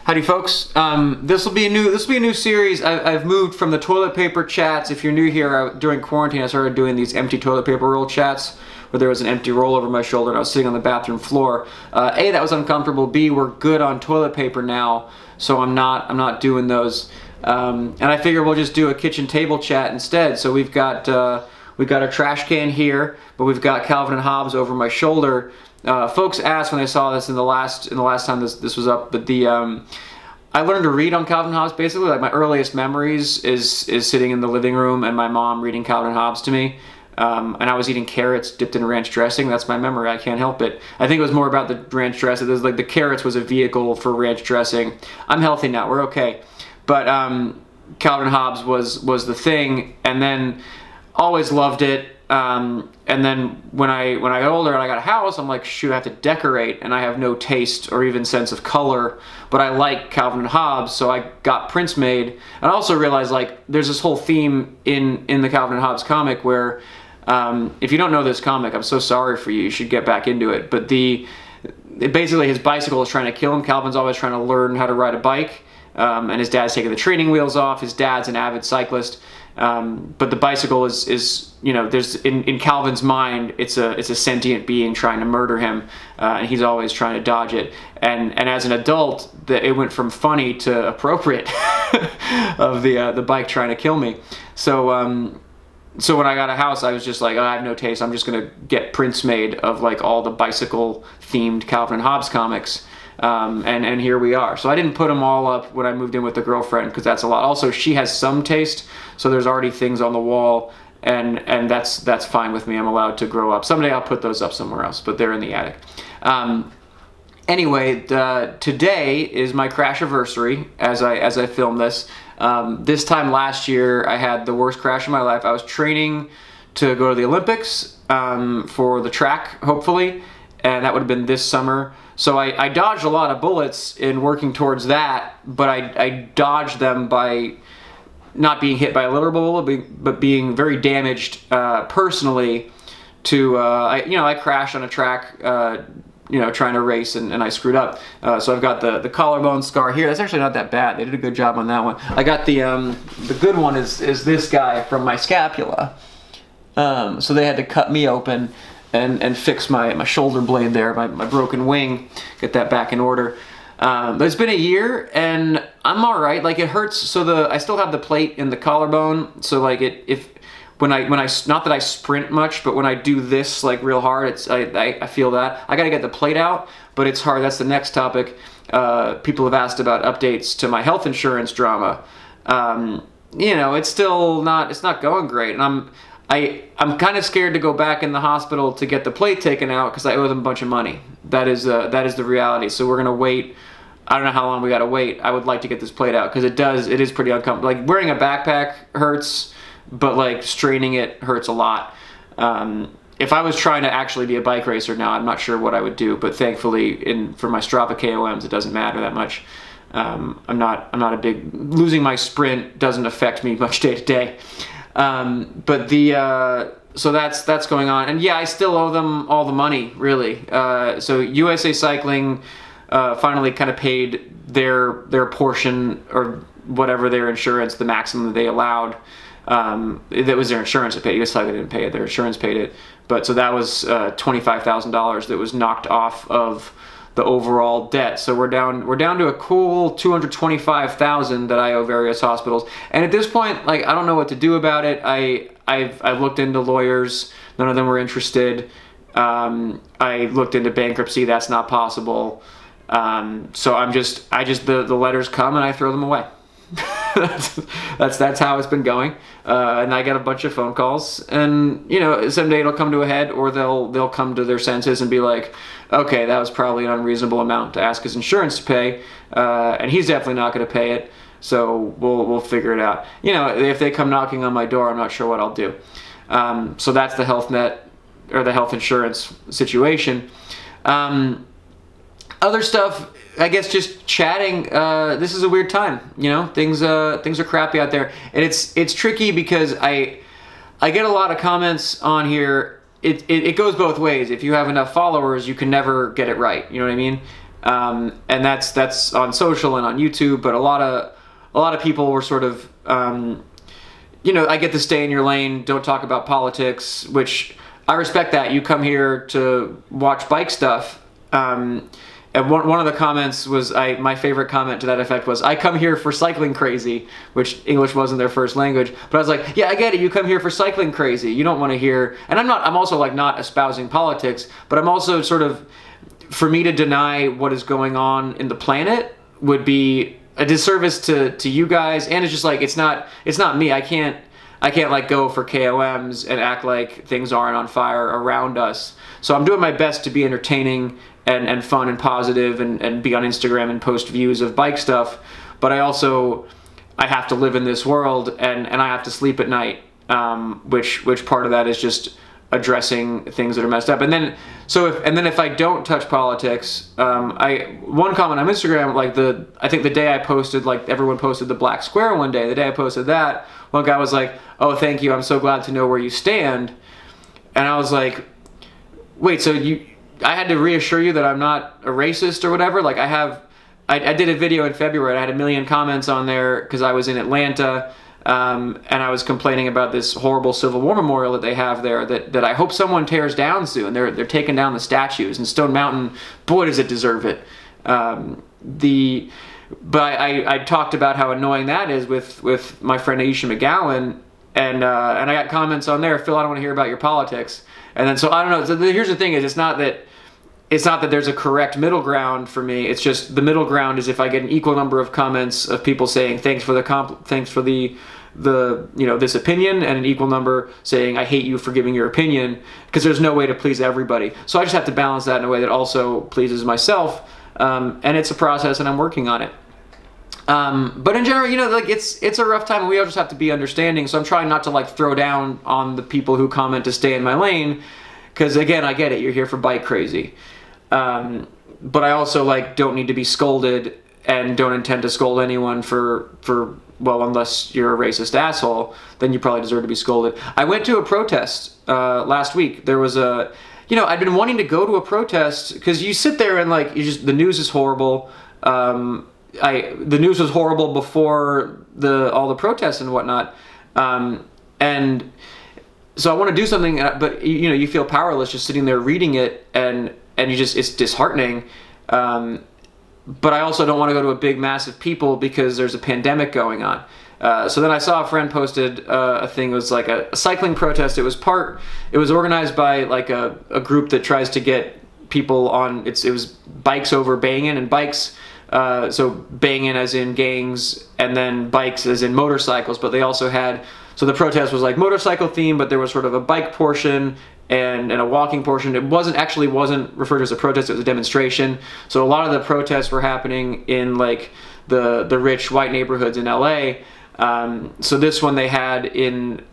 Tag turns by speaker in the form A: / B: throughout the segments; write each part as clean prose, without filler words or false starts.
A: Howdy, folks. This will be a new series. I've moved from the toilet paper chats. If you're new here, during quarantine, I started doing these empty toilet paper roll chats, where there was an empty roll over my shoulder and I was sitting on the bathroom floor. A, that was uncomfortable. B, we're good on toilet paper now, so I'm not doing those. And I figure we'll just do a kitchen table chat instead. So we've got a trash can here, but we've got Calvin and Hobbes over my shoulder. Folks asked when they saw this in the last time this was up, but I learned to read on Calvin and Hobbes basically. Like my earliest memories is sitting in the living room and my mom reading Calvin and Hobbes to me, and I was eating carrots dipped in ranch dressing. That's my memory. I can't help it. I think it was more about the ranch dressing. It was like the carrots was a vehicle for ranch dressing. I'm healthy now. We're okay, but Calvin and Hobbes was the thing, and then always loved it. And then when I got older and I got a house, I'm like, shoot, I have to decorate, and I have no taste or even sense of color, but I like Calvin and Hobbes, so I got prints made. And I also realized, like, there's this whole theme in the Calvin and Hobbes comic where, if you don't know this comic, I'm so sorry for you. You should get back into it. But basically his bicycle is trying to kill him. Calvin's always trying to learn how to ride a bike, and his dad's taking the training wheels off. His dad's an avid cyclist. But the bicycle is there's in Calvin's mind, it's a sentient being trying to murder him, and he's always trying to dodge it. And as an adult, it went from funny to appropriate of the bike trying to kill me. So when I got a house, I was just like, oh, I have no taste. I'm just gonna get prints made of like all the bicycle themed Calvin and Hobbes comics. And here we are. So I didn't put them all up when I moved in with the girlfriend, because that's a lot. Also, she has some taste, so there's already things on the wall, and that's fine with me. I'm allowed to grow up. Someday I'll put those up somewhere else, but they're in the attic. Anyway, today is my Crashiversary as I film this. This time last year, I had the worst crash of my life. I was training to go to the Olympics for the track, hopefully, and that would have been this summer. So I dodged a lot of bullets in working towards that, but I dodged them by not being hit by a literal bullet, but being very damaged personally. I crashed on a track, trying to race, and I screwed up. So I've got the collarbone scar here. That's actually not that bad. They did a good job on that one. I got the good one is this guy from my scapula. So they had to cut me open and fix my shoulder blade there, my broken wing, get that back in order. But it's been a year and I'm all right. Like, it hurts. So I still have the plate in the collarbone. So like when I not that I sprint much, but when I do this like real hard, I feel that. I gotta get the plate out, but it's hard. That's the next topic. People have asked about updates to my health insurance drama. It's still not going great, and I'm kind of scared to go back in the hospital to get the plate taken out because I owe them a bunch of money. That is the reality. So we're gonna wait. I don't know how long we gotta wait. I would like to get this plate out because it is pretty uncomfortable. Like, wearing a backpack hurts, but like straining it hurts a lot. If I was trying to actually be a bike racer now, I'm not sure what I would do. But thankfully, for my Strava KOMs, it doesn't matter that much. I'm not a big losing my sprint doesn't affect me much day to day. So that's going on, and yeah, I still owe them all the money, really. So USA Cycling finally kind of paid their portion, or whatever their insurance, the maximum that they allowed. That was their insurance that paid. USA Cycling didn't pay it; their insurance paid it. But so that was $25,000 that was knocked off of the overall debt. So we're down to a cool $225,000 that I owe various hospitals. And at this point, like, I don't know what to do about it. I've looked into lawyers. None of them were interested. I looked into bankruptcy. That's not possible. So the letters come and I throw them away. that's how it's been going. And I get a bunch of phone calls, and someday it'll come to a head, or they'll come to their senses and be like, okay, that was probably an unreasonable amount to ask his insurance to pay, and he's definitely not going to pay it. So we'll figure it out. If they come knocking on my door, I'm not sure what I'll do. So that's the health net, or the health insurance situation. Other stuff, I guess, just chatting. This is a weird time, things are crappy out there, and it's tricky because I get a lot of comments on here. It goes both ways. If you have enough followers, you can never get it right. You know what I mean? and that's on social and on YouTube. But a lot of people were sort of, I get to stay in your lane, don't talk about politics, which I respect that. You come here to watch bike stuff. And one of the comments was, my favorite comment to that effect was, I come here for cycling crazy, which English wasn't their first language. But I was like, yeah, I get it. You come here for cycling crazy. You don't want to hear, and I'm also like not espousing politics, but I'm also sort of, for me to deny what is going on in the planet would be a disservice to you guys. And it's just like, it's not me. I can't like go for KOMs and act like things aren't on fire around us. So I'm doing my best to be entertaining and fun and positive and be on Instagram and post views of bike stuff. But I have to live in this world and I have to sleep at night, which part of that is just addressing things that are messed up. And then if I don't touch politics, one comment on Instagram, like I think the day I posted, like everyone posted the black square one day, the day I posted that, one guy was like, oh, thank you, I'm so glad to know where you stand. And I was like, wait, so I had to reassure you that I'm not a racist or whatever? Like I did a video in February, I had 1 million comments on there because I was in Atlanta, and I was complaining about this horrible Civil War memorial that they have there that I hope someone tears down soon. They're taking down the statues, and Stone Mountain, boy does it deserve it. But I talked about how annoying that is with my friend Aisha McGowan, and I got comments on there, Phil, I don't want to hear about your politics. And then, so I don't know. So here's the thing: is it's not that there's a correct middle ground for me. It's just the middle ground is if I get an equal number of comments of people saying thanks for the this opinion, and an equal number saying I hate you for giving your opinion, because there's no way to please everybody. So I just have to balance that in a way that also pleases myself, and it's a process, and I'm working on it. But in general, like it's a rough time, and we all just have to be understanding. So I'm trying not to like throw down on the people who comment to stay in my lane, because again, I get it. You're here for bike crazy, but I also like don't need to be scolded, and don't intend to scold anyone for well, unless you're a racist asshole, then you probably deserve to be scolded. I went to a protest last week. There was I'd been wanting to go to a protest because you sit there and like the news is horrible. The news was horrible before all the protests and whatnot, and so I want to do something, but you feel powerless just sitting there reading it, and it's disheartening. But I also don't want to go to a big mass of people because there's a pandemic going on. So then I saw a friend posted a thing. It was like a cycling protest. It was organized by like a group that tries to get people on. It was bikes over banging, and bikes. So banging as in gangs, and then bikes as in motorcycles. But they also had, so the protest was like motorcycle themed, but there was sort of a bike portion and a walking portion. It wasn't referred to as a protest, it was a demonstration. So a lot of the protests were happening in like the rich white neighborhoods in LA. So this one they had in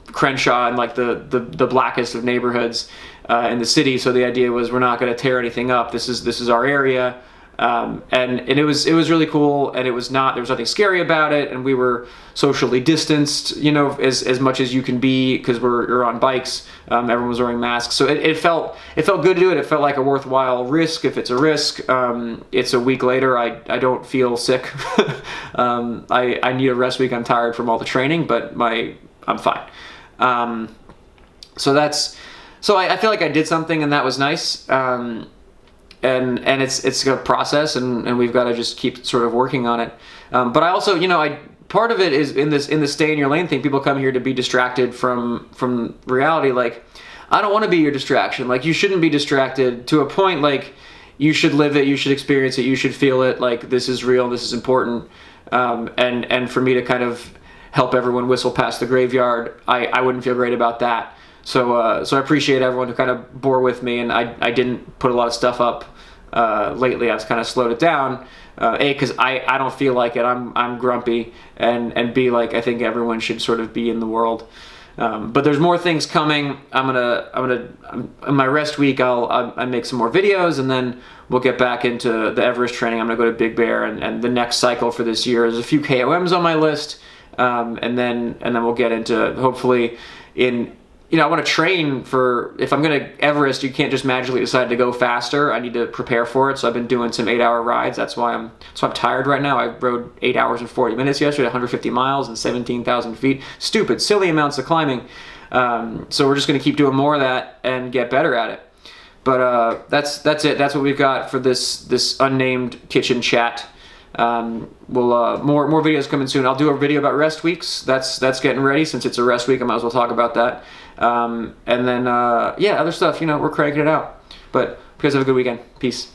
A: Crenshaw, and like the blackest of neighborhoods in the city. So the idea was, we're not going to tear anything up. This is our area. And it was really cool, and there was nothing scary about it, and we were socially distanced, as much as you can be, because you're on bikes. Everyone was wearing masks, so it felt good to do it. It felt like a worthwhile risk, if it's a risk. It's a week later. I don't feel sick. I need a rest week. I'm tired from all the training, but I'm fine. So I feel like I did something, and that was nice. And it's a process, and we've got to just keep sort of working on it. But I also, part of it is in the stay in your lane thing. People come here to be distracted from reality. Like, I don't want to be your distraction. Like, you shouldn't be distracted to a point. Like, you should live it, you should experience it, you should feel it. Like, this is real, this is important. And for me to kind of help everyone whistle past the graveyard, I wouldn't feel great about that. So I appreciate everyone who kind of bore with me, and I didn't put a lot of stuff up lately. I've kind of slowed it down. A, because I don't feel like it. I'm grumpy, and B, like I think everyone should sort of be in the world. But there's more things coming. I'm gonna in my rest week I make some more videos, and then we'll get back into the Everest training. I'm gonna go to Big Bear, and the next cycle for this year. There's a few KOMs on my list, and then we'll get into, hopefully in I want to train for, if I'm going to Everest, you can't just magically decide to go faster. I need to prepare for it. So I've been doing some 8-hour rides. That's why I'm tired right now. I rode 8 hours and 40 minutes yesterday, 150 miles and 17,000 feet. Stupid, silly amounts of climbing. So we're just going to keep doing more of that and get better at it. But that's it. That's what we've got for this unnamed kitchen chat. More videos coming soon. I'll do a video about rest weeks. That's getting ready. Since it's a rest week, I might as well talk about that. And then other stuff. We're cranking it out. But you guys have a good weekend. Peace.